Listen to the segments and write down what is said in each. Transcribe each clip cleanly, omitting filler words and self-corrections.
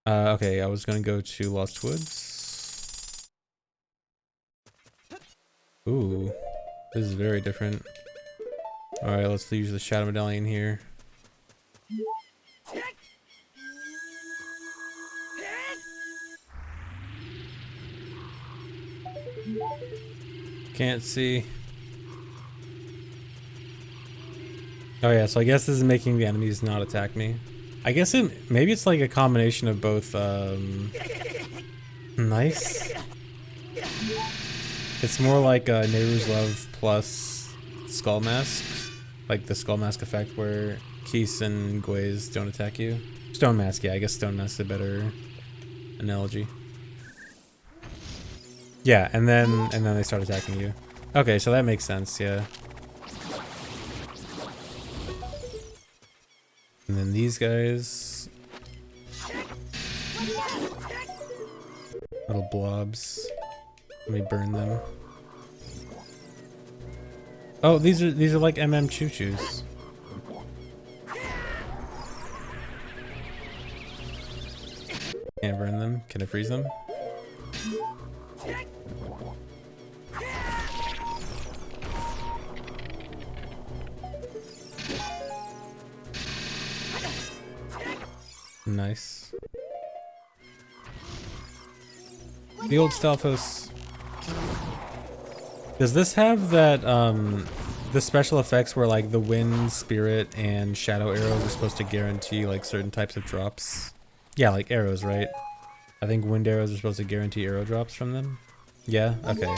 Okay, I was gonna go to Lost Woods. Ooh, this is very different. Alright, let's use the Shadow Medallion here. Can't see. Oh yeah, so I guess this is making the enemies not attack me. I guess maybe it's like a combination of both, nice. It's more like Nehru's Love plus Skull Mask. Like the Skull Mask effect where Keese and Gweiz don't attack you. Stone Mask, yeah, I guess Stone Mask is a better analogy. Yeah, and then they start attacking you. Okay, so that makes sense, yeah. And then these guys, little blobs. Let me burn them. Oh, these are like Choo Choos. Can't burn them. Can I freeze them? Nice. The old Stalfos. Does this have that, the special effects where like the wind, spirit, and shadow arrows are supposed to guarantee like certain types of drops? Yeah, like arrows, right? I think wind arrows are supposed to guarantee arrow drops from them. Yeah? Okay.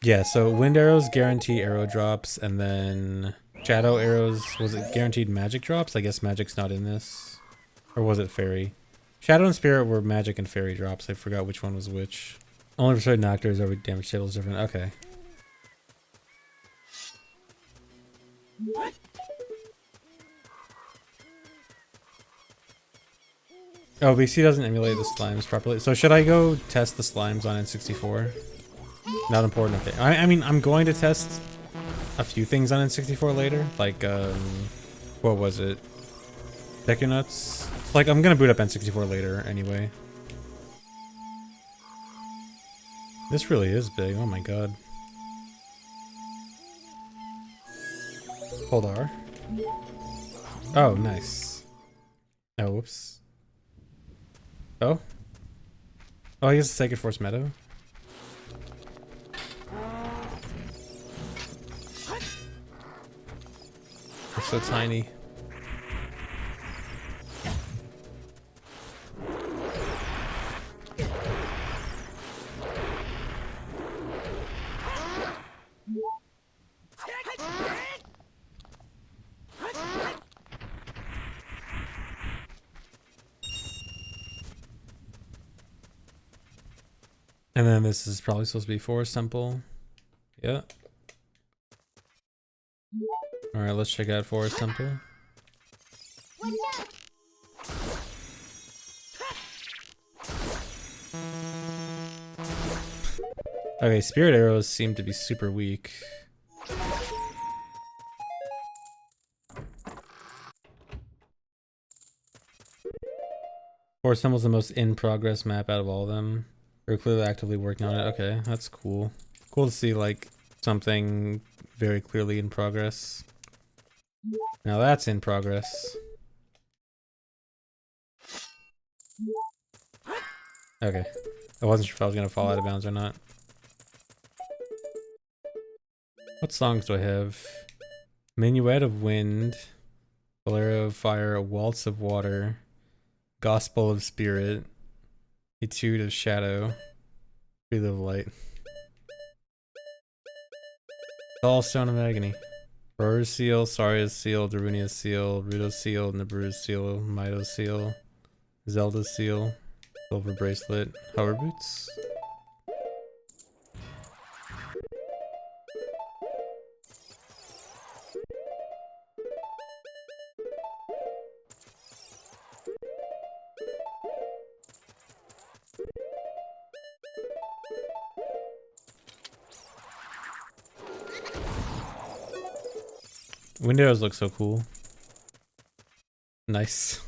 Yeah, so wind arrows guarantee arrow drops, and then shadow arrows, was it guaranteed magic drops? I guess magic's not in this. Or was it fairy? Shadow and spirit were magic and fairy drops. I forgot which one was which. Only for certain actors, every damage table is different. Okay. Oh, VC doesn't emulate the slimes properly. So should I go test the slimes on N64? Not important. Okay. I mean, I'm going to test a few things on N64 later. Like, what was it? Nuts. Like, I'm gonna boot up N64 later anyway. This really is big. Oh my god. Hold R. Oh, nice. Oh, whoops. Oh? Oh, I guess it's Sacred Force Meadow. They're so tiny. And then this is probably supposed to be Forest Temple. Yeah. Alright, let's check out Forest Temple. Okay, spirit arrows seem to be super weak. Forest Temple's the most in progress map out of all of them. We're clearly actively working on it. Okay, that's cool. Cool to see like something very clearly in progress. Now that's in progress. Okay. I wasn't sure if I was gonna fall out of bounds or not. What songs do I have? Minuet of Wind, Bolero of Fire, Waltz of Water, Gospel of Spirit, Etude of Shadow, Breathe of Light. All Stone of Agony. Roar's Seal, Saria's Seal, Darunia's Seal, Ruto's Seal, Nabru's Seal, Mido's Seal, Zelda's Seal, Silver Bracelet, Hover Boots. Windows look so cool. Nice.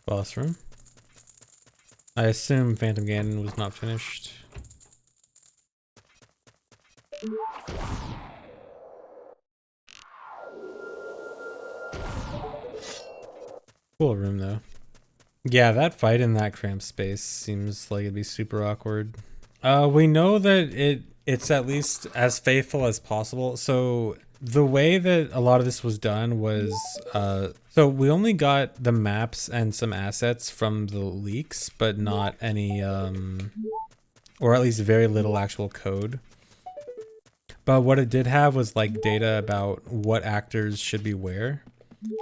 Boss room. I assume Phantom Ganon was not finished. Cool room though. Yeah, that fight in that cramped space seems like it'd be super awkward. We know that it's at least as faithful as possible. So the way that a lot of this was done was, so we only got the maps and some assets from the leaks, but not any, or at least very little actual code. But what it did have was like data about what actors should be where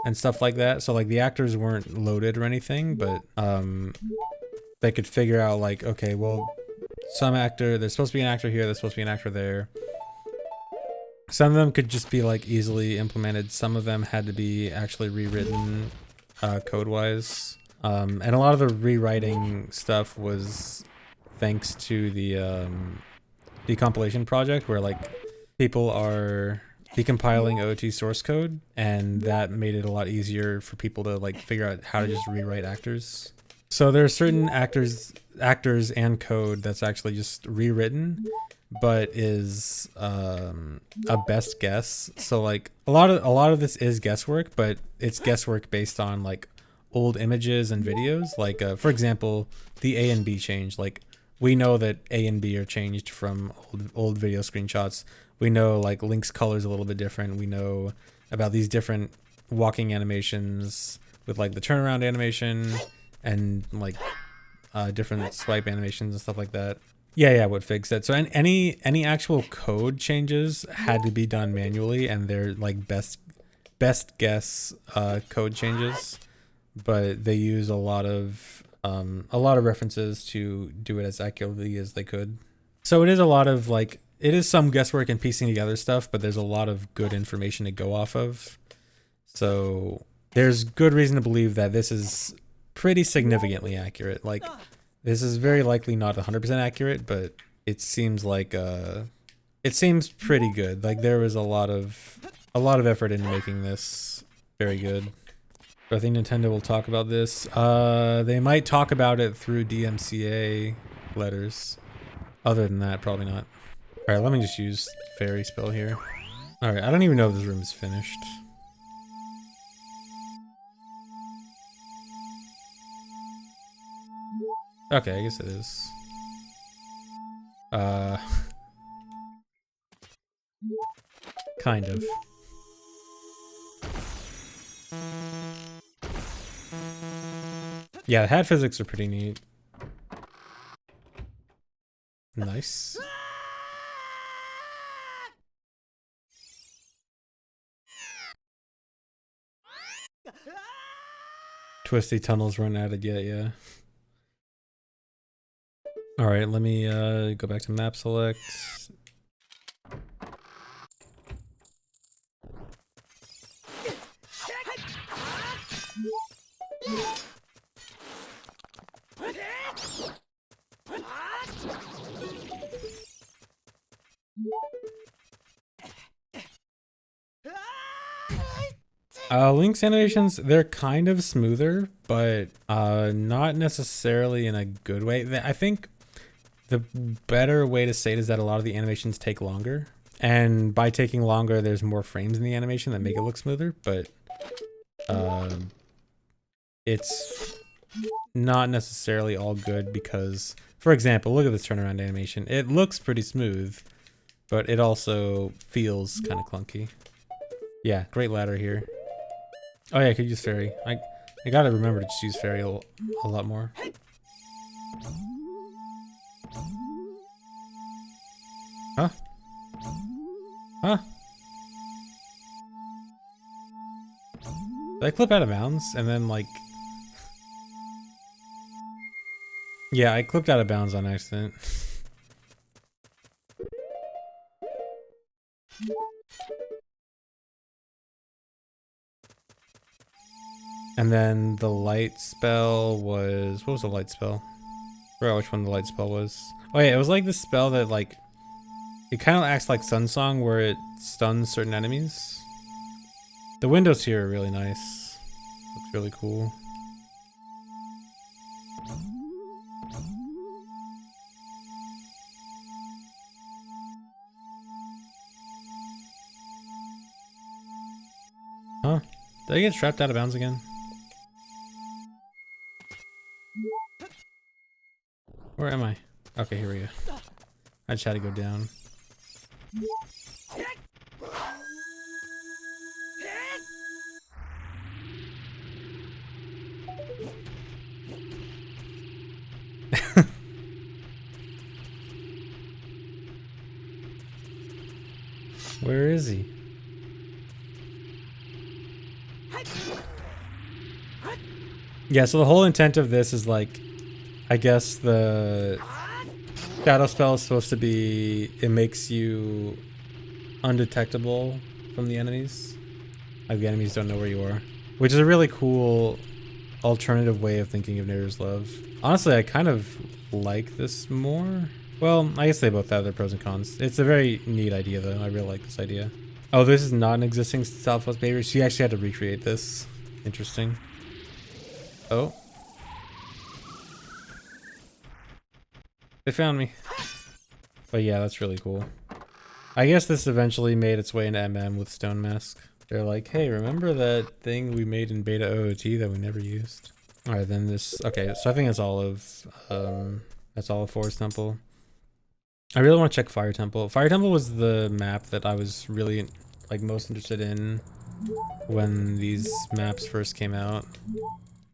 and stuff like that. So like the actors weren't loaded or anything, but they could figure out like, okay, well, some actor, there's supposed to be an actor here, there's supposed to be an actor there. Some of them could just be like easily implemented. Some of them had to be actually rewritten code-wise. And a lot of the rewriting stuff was thanks to the compilation project where like people are decompiling OT source code, and that made it a lot easier for people to like figure out how to just rewrite actors. So there are certain actors and code that's actually just rewritten, but is a best guess. So like a lot of this is guesswork, but it's guesswork based on like old images and videos. Like for example, the A and B change. Like we know that A and B are changed from old video screenshots. We know like Link's color is a little bit different. We know about these different walking animations with like the turnaround animation and like different swipe animations and stuff like that. Yeah, what fixed it. So any actual code changes had to be done manually, and they're like best guess code changes, but they use a lot of references to do it as accurately as they could. So it is a lot of like, it is some guesswork and piecing together stuff, but there's a lot of good information to go off of. So there's good reason to believe that this is pretty significantly accurate. Like this is very likely not 100% accurate, but it seems like it seems pretty good. Like there was a lot of effort into making this very good. I think Nintendo will talk about this. They might talk about it through DMCA letters. Other than that, probably not. Alright, let me just use fairy spell here. Alright, I don't even know if this room is finished. Okay, I guess it is. Kind of. Yeah, the hat physics are pretty neat. Nice. Twisty tunnels weren't added yet, yeah. Alright, let me go back to map select. Link's animations, they're kind of smoother, but not necessarily in a good way. I think the better way to say it is that a lot of the animations take longer. And by taking longer, there's more frames in the animation that make it look smoother, but it's not necessarily all good because, for example, look at this turnaround animation. It looks pretty smooth, but it also feels kind of clunky. Yeah, great ladder here. Oh yeah, I could use fairy. I gotta remember to just use fairy a lot more. Huh? Huh? Did I clip out of bounds and then like... Yeah, I clipped out of bounds on accident. And then the light spell was, what was the light spell? I forgot which one the light spell was. Oh yeah, it was like this spell that like, it kind of acts like Sun Song where it stuns certain enemies. The windows here are really nice. Looks really cool. Huh? Did I get trapped out of bounds again? Where am I? Okay, here we go. I just had to go down. Where is he? Yeah, so the whole intent of this is like, I guess the shadow spell is supposed to be, it makes you undetectable from the enemies. Like the enemies don't know where you are. Which is a really cool alternative way of thinking of Neighbor's Love. Honestly, I kind of like this more. Well, I guess they both have their pros and cons. It's a very neat idea though. I really like this idea. Oh, this is not an existing Southwest behavior. She actually had to recreate this. Interesting. Oh. They found me. But yeah, that's really cool. I guess this eventually made its way into MM with Stone Mask. They're like, hey, remember that thing we made in beta OOT that we never used? Alright, then this, okay, so I think that's all of Forest Temple. I really want to check Fire Temple. Fire Temple was the map that I was really, like, most interested in when these maps first came out.